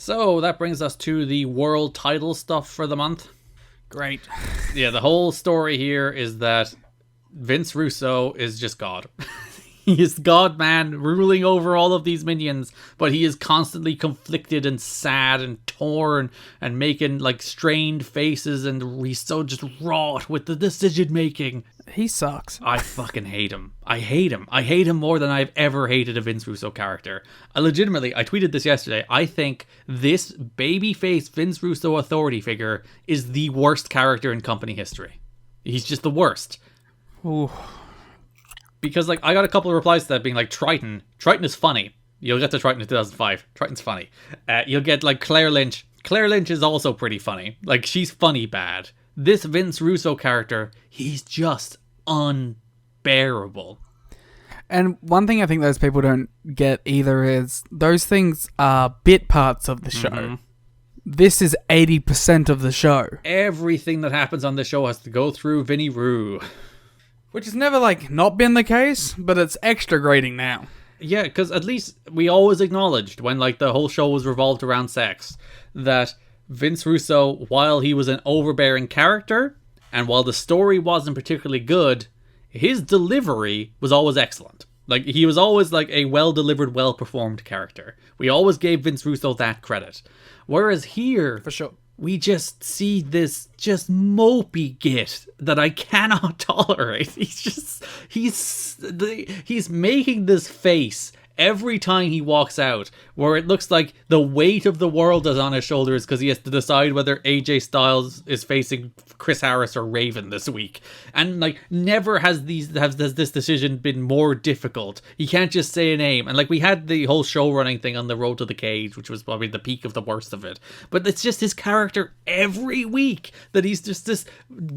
So that brings us to the world title stuff for the month. Great. Yeah, the whole story here is that Vince Russo is just God. He is God man ruling over all of these minions, but he is constantly conflicted and sad and torn and making like strained faces, and he's so just wrought with the decision making. He sucks. I fucking hate him. I hate him. I hate him more than I've ever hated a Vince Russo character. I tweeted this yesterday. I think this babyface Vince Russo authority figure is the worst character in company history. He's just the worst. Ooh. Because, like, I got a couple of replies to that being like, Triton is funny. You'll get to Triton in 2005. Triton's funny. You'll get, like, Claire Lynch. Claire Lynch is also pretty funny. Like, she's funny bad. This Vince Russo character, he's just unbearable. And one thing I think those people don't get either is those things are bit parts of the show. Mm-hmm. This is 80% of the show. Everything that happens on the show has to go through Vinny Roo. Which has never, like, not been the case, but it's extra grating now. Yeah, because at least we always acknowledged when, like, the whole show was revolved around sex, that Vince Russo, while he was an overbearing character, and while the story wasn't particularly good, his delivery was always excellent. Like, he was always, like, a well-delivered, well-performed character. We always gave Vince Russo that credit. Whereas here... For sure. We just see this just mopey git that I cannot tolerate. He's making this face every time he walks out, where it looks like the weight of the world is on his shoulders because he has to decide whether AJ Styles is facing Chris Harris or Raven this week. And like, never has this decision been more difficult. He can't just say a name. And like, we had the whole show running thing on the Road to the Cage, which was probably the peak of the worst of it. But it's just his character every week that he's just this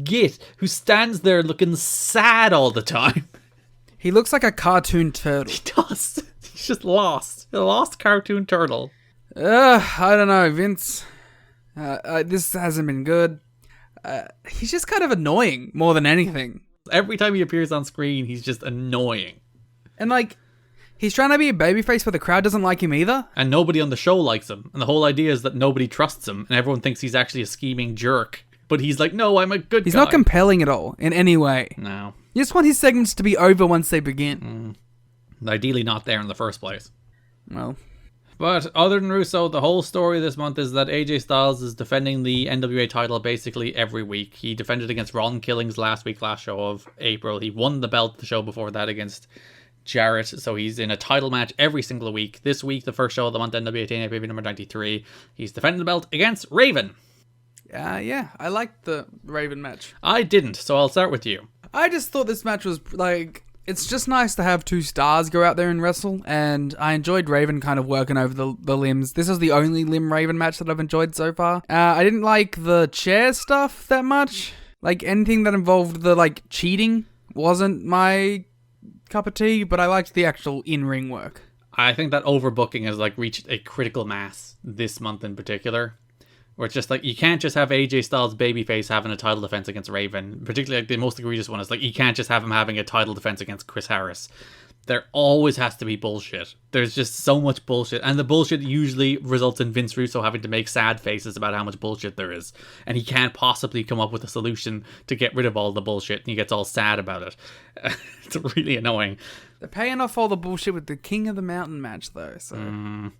git who stands there looking sad all the time. He looks like a cartoon turtle. He does. He's just lost. A lost cartoon turtle. I don't know, Vince. This hasn't been good. He's just kind of annoying more than anything. Every time he appears on screen, he's just annoying. And like, he's trying to be a babyface, but the crowd doesn't like him either. And nobody on the show likes him. And the whole idea is that nobody trusts him, and everyone thinks he's actually a scheming jerk. But he's like, no, I'm a good guy. He's not compelling at all, in any way. No. You just want his segments to be over once they begin. Ideally not there in the first place. Well. But other than Russo, the whole story this month is that AJ Styles is defending the NWA title basically every week. He defended against Ron Killings last show of April. He won the belt the show before that against Jarrett. So he's in a title match every single week. This week, the first show of the month, NWA-TNA pay-per-view number 93. He's defending the belt against Raven. Yeah, I liked the Raven match. I didn't, so I'll start with you. I just thought this match was, like, it's just nice to have two stars go out there and wrestle, and I enjoyed Raven kind of working over the limbs. This is the only limb Raven match that I've enjoyed so far. I didn't like the chair stuff that much. Like, anything that involved the, like, cheating wasn't my cup of tea, but I liked the actual in-ring work. I think that overbooking has, like, reached a critical mass this month in particular. Where it's just like, you can't just have AJ Styles babyface having a title defense against Raven. Particularly, like, the most egregious one is, like, you can't just have him having a title defense against Chris Harris. There always has to be bullshit. There's just so much bullshit. And the bullshit usually results in Vince Russo having to make sad faces about how much bullshit there is. And he can't possibly come up with a solution to get rid of all the bullshit. And he gets all sad about it. It's really annoying. They're paying off all the bullshit with the King of the Mountain match, though. So...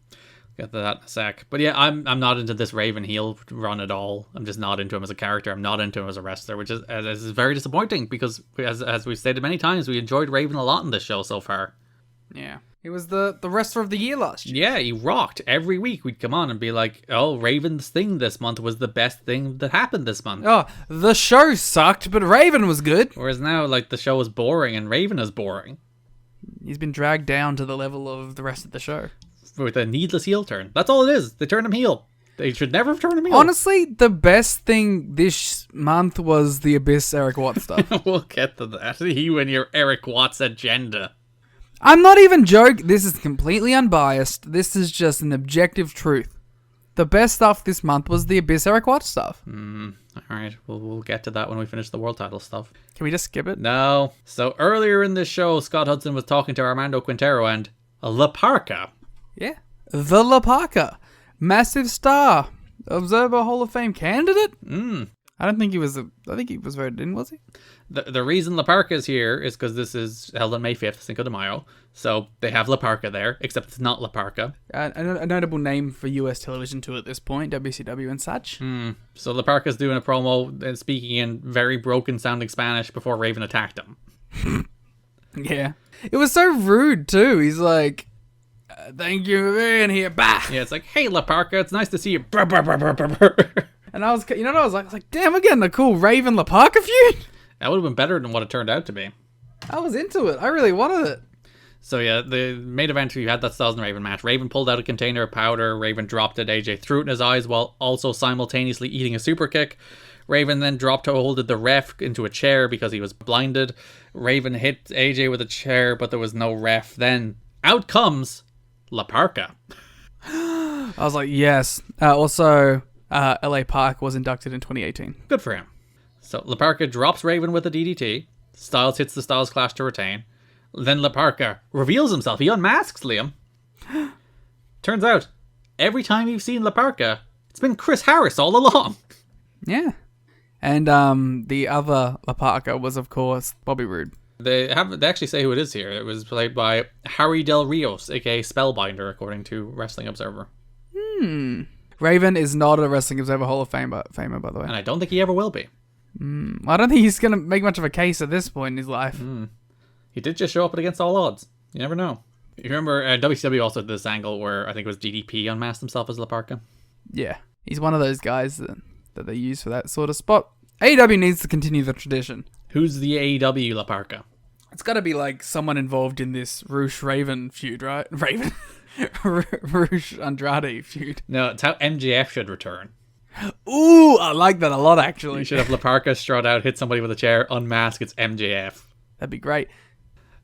Get to that in a sec. But yeah, I'm not into this Raven heel run at all. I'm just not into him as a character. I'm not into him as a wrestler, which is very disappointing because, as we've stated many times, we enjoyed Raven a lot in this show so far. Yeah. He was the wrestler of the year last year. Yeah, he rocked. Every week we'd come on and be like, oh, Raven's thing this month was the best thing that happened this month. Oh, the show sucked, but Raven was good. Whereas now, like, the show is boring and Raven is boring. He's been dragged down to the level of the rest of the show. With a needless heel turn. That's all it is. They turned him heel. They should never have turned him heel. Honestly, the best thing this month was the Abyss Eric Watts stuff. We'll get to that. You and your Eric Watts agenda. I'm not even joking. This is completely unbiased. This is just an objective truth. The best stuff this month was the Abyss Eric Watts stuff. Alright, we'll get to that when we finish the world title stuff. Can we just skip it? No. So earlier in this show, Scott Hudson was talking to Armando Quintero and La Parca. Yeah. The La Parca. Massive star. Observer Hall of Fame candidate? Mm. I don't think he was. I think he was voted in, was he? The reason La Parka is here is because this is held on May 5th, Cinco de Mayo. So they have La Parka there, except it's not La Parka. A notable name for US television too at this point, WCW and such. So La Parka's doing a promo and speaking in very broken sounding Spanish before Raven attacked him. Yeah. It was so rude too. He's like, thank you for being here. Bah! Yeah, it's like, hey La Parka, it's nice to see you. Brr, brr, brr, brr, brr, brr. And I was, you know what I was like? I was like, damn, we're getting a cool Raven La Parka feud. That would have been better than what it turned out to be. I was into it. I really wanted it. So yeah, the main event, you had that Styles and Raven match. Raven pulled out a container of powder. Raven dropped it. AJ threw it in his eyes while also simultaneously eating a super kick. Raven then dropped to hold the ref into a chair because he was blinded. Raven hit AJ with a chair, but there was no ref. Then out comes La Parka. I was like, yes. Also, LA Park was inducted in 2018. Good for him. So La Parka drops Raven with a DDT. Styles hits the Styles Clash to retain. Then La Parka reveals himself. He unmasks Liam. Turns out, every time you've seen La Parka, it's been Chris Harris all along. Yeah. And the other La Parka was, of course, Bobby Roode. They actually say who it is here. It was played by Harry Del Rios, aka Spellbinder, according to Wrestling Observer. Raven is not a Wrestling Observer Hall of Famer, by the way. And I don't think he ever will be. I don't think he's going to make much of a case at this point in his life. He did just show up against all odds. You never know. You remember WCW also did this angle where I think it was DDP unmasked himself as La Parka? Yeah. He's one of those guys that they use for that sort of spot. AEW needs to continue the tradition. Who's the AEW La Parka? It's got to be like someone involved in this Roosh Raven feud, right? Raven? Roosh Andrade feud. No, it's how MJF should return. Ooh, I like that a lot, actually. You should have La Parka strut out, hit somebody with a chair, unmask, it's MJF. That'd be great.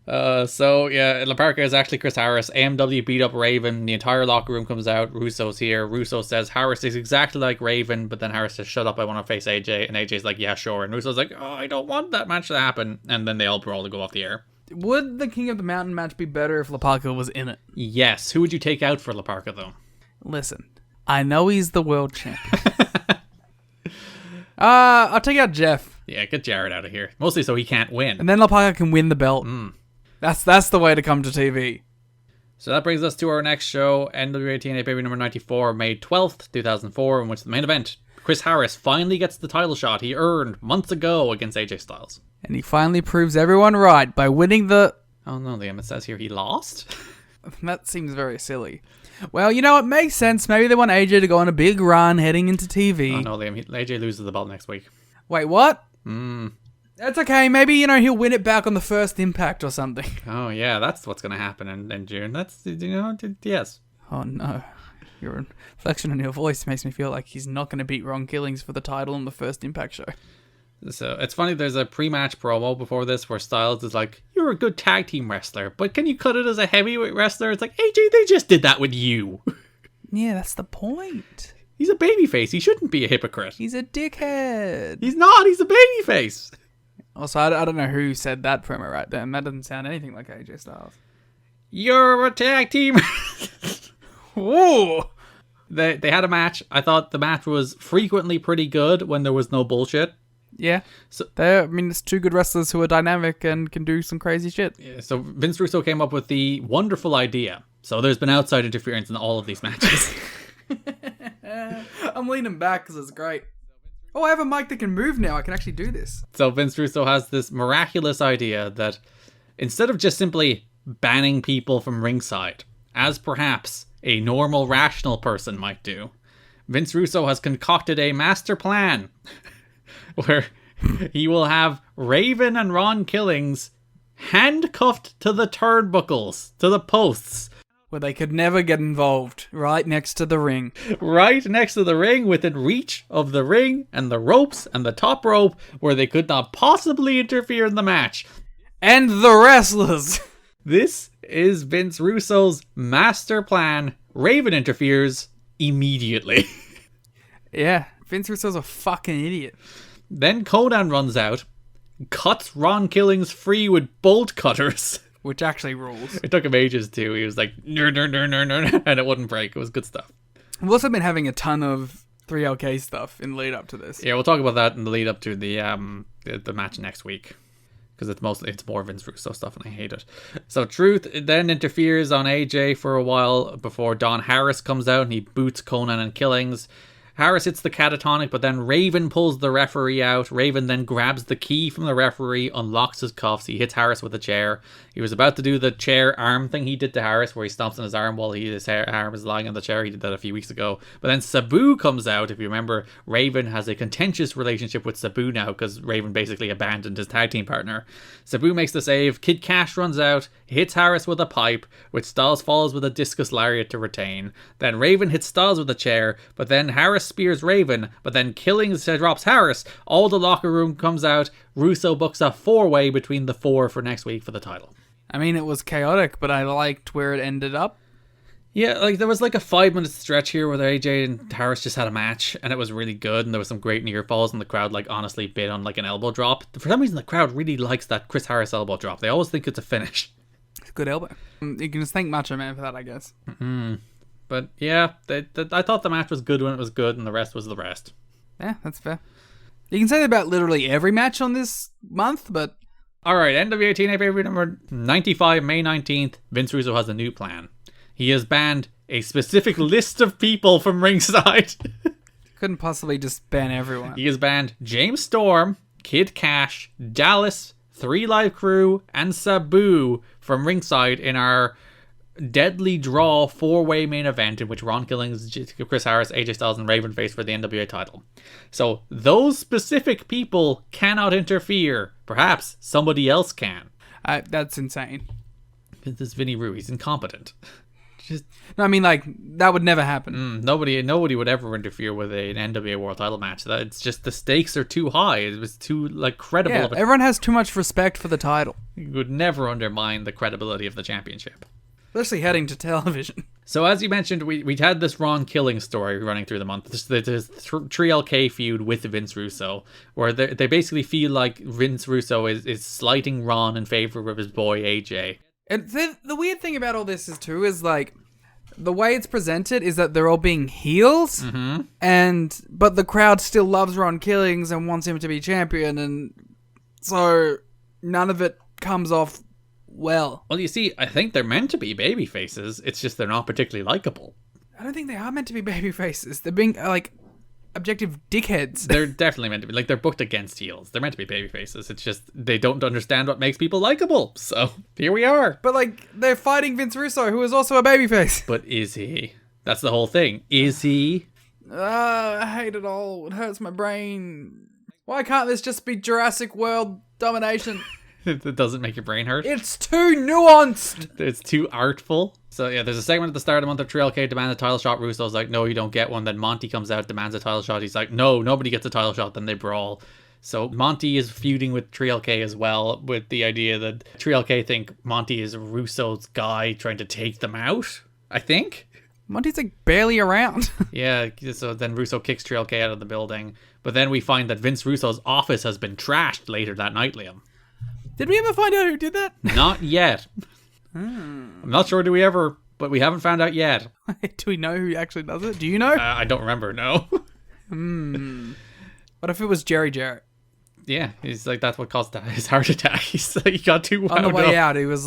So yeah, La Parka is actually Chris Harris. AMW beat up Raven. The entire locker room comes out. Russo's here. Russo says Harris is exactly like Raven, but then Harris says, shut up, I want to face AJ. And AJ's like, yeah, sure. And Russo's like, oh, I don't want that match to happen. And then they all brawl to go off the air. Would the King of the Mountain match be better if La Parka was in it? Yes. Who would you take out for La Parka, though? Listen, I know he's the world champion. I'll take out Jeff. Yeah, get Jarrett out of here. Mostly so he can't win. And then La Parka can win the belt. That's the way to come to TV. So that brings us to our next show, NWA-TNA Baby number 94, May 12th, 2004, in which the main event, Chris Harris finally gets the title shot he earned months ago against AJ Styles. And he finally proves everyone right by winning the... Oh no, Liam, it says here he lost? That seems very silly. Well, you know, it makes sense. Maybe they want AJ to go on a big run heading into TV. Oh no, Liam, AJ loses the belt next week. Wait, what? That's okay. Maybe, he'll win it back on the first Impact or something. Oh yeah, that's what's going to happen in June. That's, yes. Oh no. Your inflection on your voice makes me feel like he's not going to beat Ron Killings for the title on the first Impact show. So it's funny, there's a pre-match promo before this where Styles is like, you're a good tag team wrestler, but can you cut it as a heavyweight wrestler? It's like, AJ, they just did that with you. Yeah, that's the point. He's a babyface. He shouldn't be a hypocrite. He's a dickhead. He's not. He's a babyface. Also, I don't know who said that promo right there. That doesn't sound anything like AJ Styles. You're a tag team. Whoa. They had a match. I thought the match was frequently pretty good when there was no bullshit. Yeah. So it's two good wrestlers who are dynamic and can do some crazy shit. Yeah, so Vince Russo came up with the wonderful idea. So there's been outside interference in all of these matches. I'm leaning back because it's great. Oh, I have a mic that can move now. I can actually do this. So Vince Russo has this miraculous idea that instead of just simply banning people from ringside, as perhaps a normal, rational person might do, Vince Russo has concocted a master plan where he will have Raven and Ron Killings handcuffed to the turnbuckles, to the posts, where they could never get involved, right next to the ring. Right next to the ring, within reach of the ring and the ropes and the top rope, where they could not possibly interfere in the match. And the wrestlers! This is Vince Russo's master plan. Raven interferes immediately. Yeah, Vince Russo's a fucking idiot. Then Conan runs out, cuts Ron Killings free with bolt cutters. Which actually rules. It took him ages too. He was like, and it wouldn't break. It was good stuff. We've also been having a ton of 3LK stuff in the lead up to this. Yeah, we'll talk about that in the lead up to the match next week. Because it's more Vince Russo stuff and I hate it. So Truth then interferes on AJ for a while before Don Harris comes out and he boots Conan and Killings. Harris hits the catatonic, but then Raven pulls the referee out. Raven then grabs the key from the referee, unlocks his cuffs. He hits Harris with a chair. He was about to do the chair arm thing he did to Harris, where he stomps on his arm while his arm is lying on the chair. He did that a few weeks ago. But then Sabu comes out. If you remember, Raven has a contentious relationship with Sabu now because Raven basically abandoned his tag team partner. Sabu makes the save. Kid Cash runs out, hits Harris with a pipe, which Styles follows with a discus lariat to retain. Then Raven hits Styles with a chair, but then Harris spears Raven, but then Killings drops Harris. All the locker room comes out. Russo books a 4-way between the four for next week for the title. I mean, it was chaotic, but I liked where it ended up. Yeah, like there was like a 5-minute stretch here where AJ and Harris just had a match and it was really good and there was some great near falls and the crowd like honestly bid on like an elbow drop. For some reason the crowd really likes that Chris Harris elbow drop. They always think it's a finish. It's a good elbow. You can just thank Macho Man for that, I guess. But yeah, I thought the match was good when it was good and the rest was the rest. Yeah, that's fair. You can say that about literally every match on this month, but... Alright, NWA-TNA pay-per-view number 95, May 19th. Vince Russo has a new plan. He has banned a specific list of people from ringside. Couldn't possibly just ban everyone. He has banned James Storm, Kid Cash, Dallas, 3 Live Crew, and Sabu from ringside in our deadly draw 4-way main event in which Ron Killings, Chris Harris, AJ Styles, and Raven face for the NWA title. So those specific people cannot interfere. Perhaps somebody else can. That's insane. This is Vinny Roo. He's incompetent. No, I mean, like, that would never happen. Nobody would ever interfere with an NWA World Title match. It's just the stakes are too high. It was too like credible. Yeah, everyone has too much respect for the title. You would never undermine the credibility of the championship. Especially heading to television. So as you mentioned, we had this Ron Killing story running through the month. This 3LK feud with Vince Russo, where they basically feel like Vince Russo is slighting Ron in favor of his boy AJ. And the weird thing about all this is like, the way it's presented is that they're all being heels, but the crowd still loves Ron Killings and wants him to be champion, and so none of it comes off well. Well, you see, I think they're meant to be baby faces. It's just they're not particularly likable. I don't think they are meant to be baby faces. They're being like objective dickheads. They're definitely meant to be. Like, they're booked against heels. They're meant to be baby faces. It's just they don't understand what makes people likable. So here we are. But like, they're fighting Vince Russo, who is also a babyface. But is he? That's the whole thing. Is he? I hate it all. It hurts my brain. Why can't this just be Jurassic World domination? It doesn't make your brain hurt. It's too nuanced. It's too artful. So yeah, there's a segment at the start of the month of 3LK demands a title shot. Russo's like, no, you don't get one. Then Monty comes out, demands a title shot. He's like, no, nobody gets a title shot. Then they brawl. So Monty is feuding with 3LK as well, with the idea that 3LK think Monty is Russo's guy trying to take them out, I think. Monty's like barely around. Yeah, so then Russo kicks 3LK out of the building. But then we find that Vince Russo's office has been trashed later that night, Liam. Did we ever find out who did that? Not yet. I'm not sure we but we haven't found out yet. Do we know who actually does it? Do you know? I don't remember, no. What if it was Jerry Jarrett? Yeah, he's like, that's what caused his heart attack. He's like, he got too wound up. On the way out, he was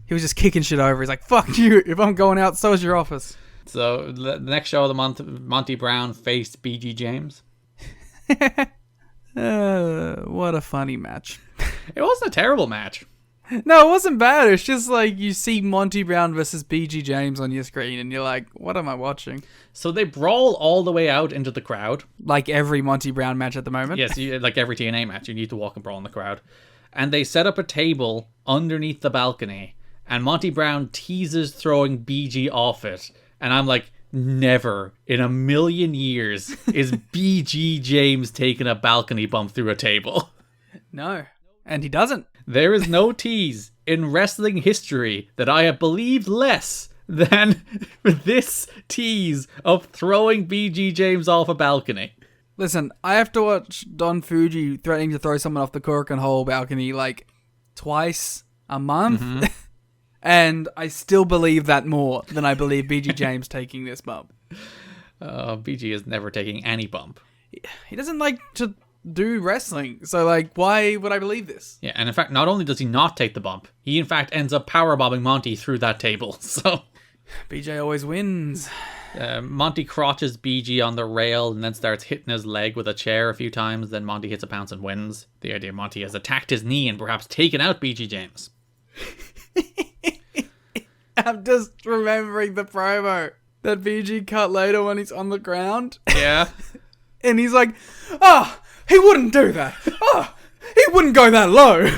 just kicking shit over. He's like, fuck you. If I'm going out, so is your office. So the next show of the month, Monty Brown faced BG James. What a funny match. It wasn't a terrible match. No, it wasn't bad. It's just like you see Monty Brown versus BG James on your screen and you're like, what am I watching? So they brawl all the way out into the crowd. Like every Monty Brown match at the moment. Yes, like every TNA match, you need to walk and brawl in the crowd. And they set up a table underneath the balcony and Monty Brown teases throwing BG off it. And I'm like, never in a million years is BG James taking a balcony bump through a table. No. And he doesn't. There is no tease in wrestling history that I have believed less than this tease of throwing BG James off a balcony. Listen, I have to watch Don Fuji threatening to throw someone off the Cork and Hole balcony like twice a month. And I still believe that more than I believe BG James taking this bump. BG is never taking any bump. He doesn't like to do wrestling, so like, why would I believe this? Yeah, and in fact, not only does he not take the bump, he in fact ends up powerbombing Monty through that table. So BJ always wins. Monty crotches BG on the rail and then starts hitting his leg with a chair a few times. Then Monty hits a pounce and wins. The idea Monty has attacked his knee and perhaps taken out BG James. I'm just remembering the promo that BG cut later when he's on the ground. Yeah. And he's like, he wouldn't do that. He wouldn't go that low.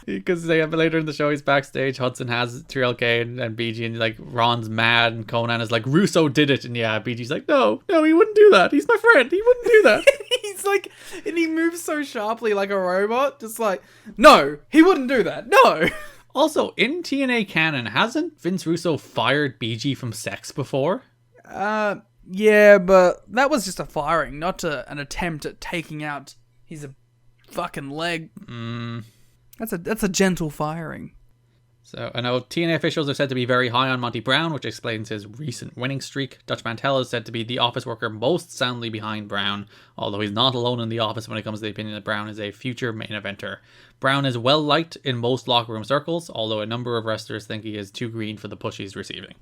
Because they have later in the show, he's backstage. Hudson has 3LK and BG, and like Ron's mad, and Conan is like, Russo did it, and yeah, BG's like, no, he wouldn't do that. He's my friend. He wouldn't do that. He's like, and he moves so sharply like a robot, just like, no, he wouldn't do that. No. Also, in TNA canon, hasn't Vince Russo fired BG from sex before? Yeah, but that was just a firing, not an attempt at taking out his fucking leg. That's a gentle firing. So, I know TNA officials are said to be very high on Monty Brown, which explains his recent winning streak. Dutch Mantel is said to be the office worker most soundly behind Brown, although he's not alone in the office when it comes to the opinion that Brown is a future main eventer. Brown is well liked in most locker room circles, although a number of wrestlers think he is too green for the push he's receiving.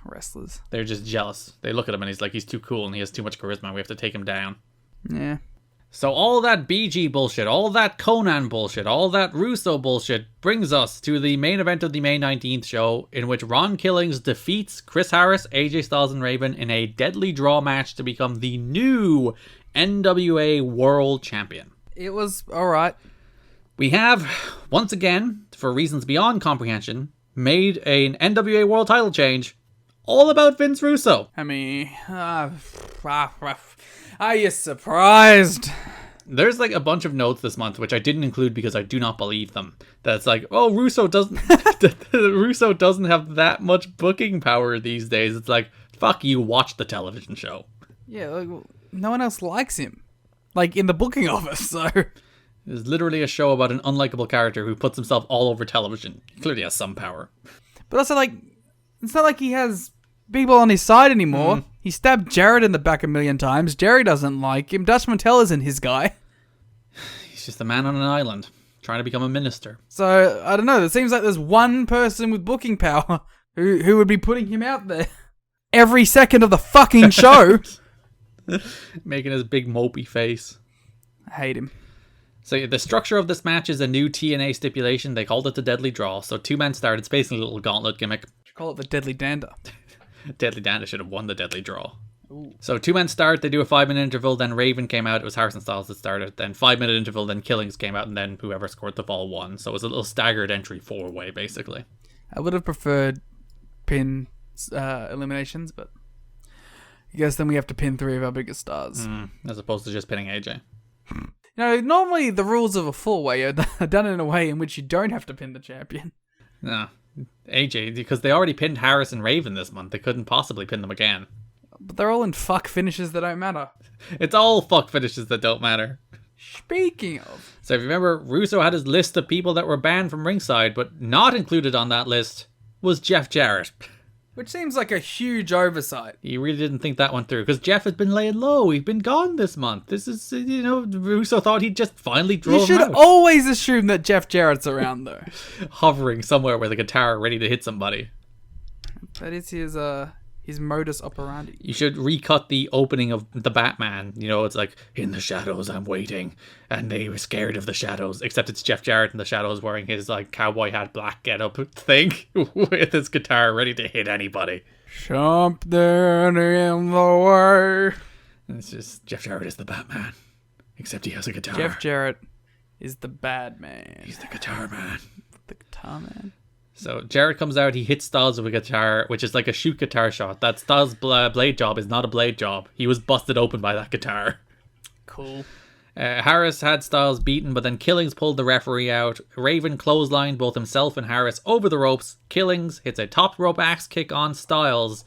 Wrestlers. They're just jealous. They look at him and he's like, he's too cool and he has too much charisma. We have to take him down. Yeah. So all that BG bullshit, all that Conan bullshit, all that Russo bullshit brings us to the main event of the May 19th show, in which Ron Killings defeats Chris Harris, AJ Styles, and Raven in a deadly draw match to become the new NWA World Champion. It was alright. We have, once again, for reasons beyond comprehension, made an NWA World title change all about Vince Russo. I mean, are you surprised? There's like a bunch of notes this month, which I didn't include because I do not believe them. That's like, oh, Russo doesn't have that much booking power these days. It's like, fuck you, watch the television show. Yeah, like, no one else likes him. Like, in the booking office, so... It's literally a show about an unlikable character who puts himself all over television. He clearly has some power. But also, like, it's not like he has people on his side anymore. He stabbed Jarrett in the back a million times. Jerry doesn't like him. Dutch Mantel isn't his guy. He's just a man on an island, trying to become a minister. So, I don't know. It seems like there's one person with booking power who would be putting him out there every second of the fucking show. Making his big mopey face. I hate him. So the structure of this match is a new TNA stipulation. They called it the Deadly Draw. So 2 men start. It's basically a little gauntlet gimmick. Call it the Deadly Dander. Deadly Dander should have won the Deadly Draw. Ooh. So 2 men start. They do a 5-minute interval. Then Raven came out. It was Harrison Styles that started. Then 5-minute interval. Then Killings came out. And then whoever scored the fall won. So it was a little staggered entry 4-way, basically. I would have preferred pin eliminations, but I guess then we have to pin 3 of our biggest stars. As opposed to just pinning AJ. You know, normally the rules of a 4-way are done in a way in which you don't have to pin the champion. No. AJ, because they already pinned Harris and Raven this month. They couldn't possibly pin them again. But they're all in fuck finishes that don't matter. It's all fuck finishes that don't matter. Speaking of... So if you remember, Russo had his list of people that were banned from ringside, but not included on that list was Jeff Jarrett. Which seems like a huge oversight. He really didn't think that one through, because Jeff had been laying low. He'd been gone this month. This is, Russo thought he'd just finally drove him out. You should always assume that Jeff Jarrett's around, though. Hovering somewhere with a guitar ready to hit somebody. That is his modus operandi. You should recut the opening of the Batman. You know, it's like, in the shadows I'm waiting, and they were scared of the shadows. Except it's Jeff Jarrett in the shadows wearing his like cowboy hat, black getup thing with his guitar ready to hit anybody. Something in the way. And it's just, Jeff Jarrett is the Batman. Except he has a guitar. Jeff Jarrett is the bad man. He's the guitar man. The guitar man. So Jarrett comes out, he hits Styles with a guitar, which is like a shoot guitar shot. That Styles' blade job is not a blade job. He was busted open by that guitar. Cool. Harris had Styles beaten, but then Killings pulled the referee out. Raven clotheslined both himself and Harris over the ropes. Killings hits a top rope axe kick on Styles.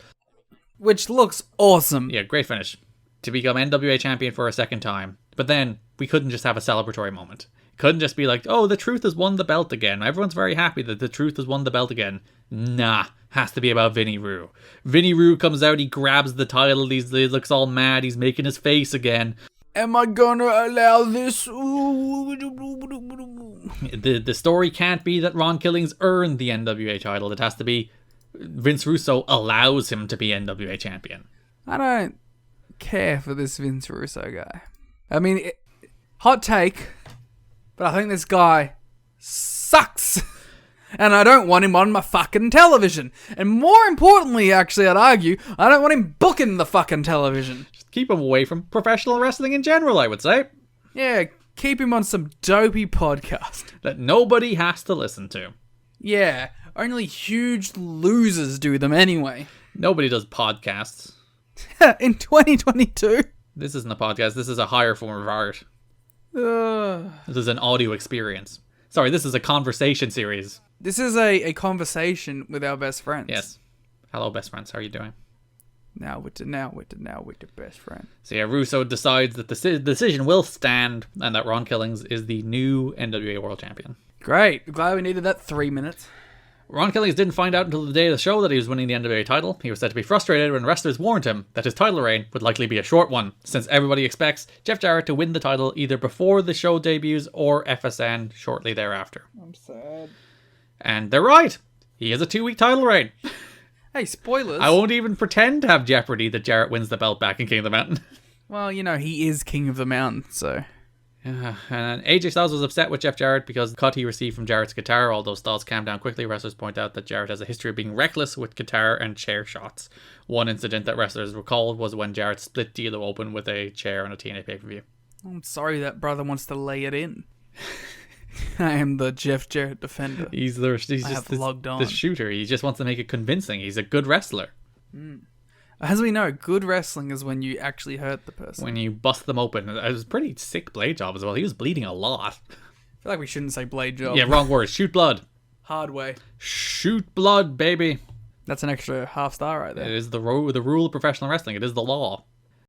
Which looks awesome. Yeah, great finish. To become NWA champion for a second time. But then, we couldn't just have a celebratory moment. Couldn't just be like, oh, the Truth has won the belt again. Everyone's very happy that the Truth has won the belt again. Nah, has to be about Vinny Roo. Vinny Roo comes out, he grabs the title, he looks all mad, he's making his face again. Am I gonna allow this? The story can't be that Ron Killings earned the NWA title. It has to be Vince Russo allows him to be NWA champion. I don't care for this Vince Russo guy. I mean, hot take, but I think this guy sucks. And I don't want him on my fucking television. And more importantly, actually, I'd argue, I don't want him booking the fucking television. Just keep him away from professional wrestling in general, I would say. Yeah, keep him on some dopey podcast. That nobody has to listen to. Yeah, only huge losers do them anyway. Nobody does podcasts. In 2022. This isn't a podcast, this is a higher form of art. This is an audio experience. Sorry, this is a conversation series. This is a conversation with our best friends. Yes. Hello, best friends. How are you doing? Now with the best friend. So yeah, Russo decides that the decision will stand and that Ron Killings is the new NWA World Champion. Great. Glad we needed that 3 minutes. Ron Killings didn't find out until the day of the show that he was winning the NWA title. He was said to be frustrated when wrestlers warned him that his title reign would likely be a short one, since everybody expects Jeff Jarrett to win the title either before the show debuts or FSN shortly thereafter. I'm sad. And they're right. He has a 2-week title reign. Hey, spoilers. I won't even pretend to have jeopardy that Jarrett wins the belt back in King of the Mountain. Well, you know, he is King of the Mountain, so... Yeah, and AJ Styles was upset with Jeff Jarrett because the cut he received from Jarrett's guitar, although Styles calmed down quickly. Wrestlers point out that Jarrett has a history of being reckless with guitar and chair shots. One incident that wrestlers recall was when Jarrett split D'Lo open with a chair on a TNA pay-per-view. I'm sorry that brother wants to lay it in. I am the Jeff Jarrett defender. He's just the shooter. He just wants to make it convincing. He's a good wrestler. As we know, good wrestling is when you actually hurt the person. When you bust them open. It was a pretty sick blade job as well. He was bleeding a lot. I feel like we shouldn't say blade job. Yeah, wrong word. Shoot blood. Hard way. Shoot blood, baby. That's an extra half star right there. It is the rule of professional wrestling. It is the law.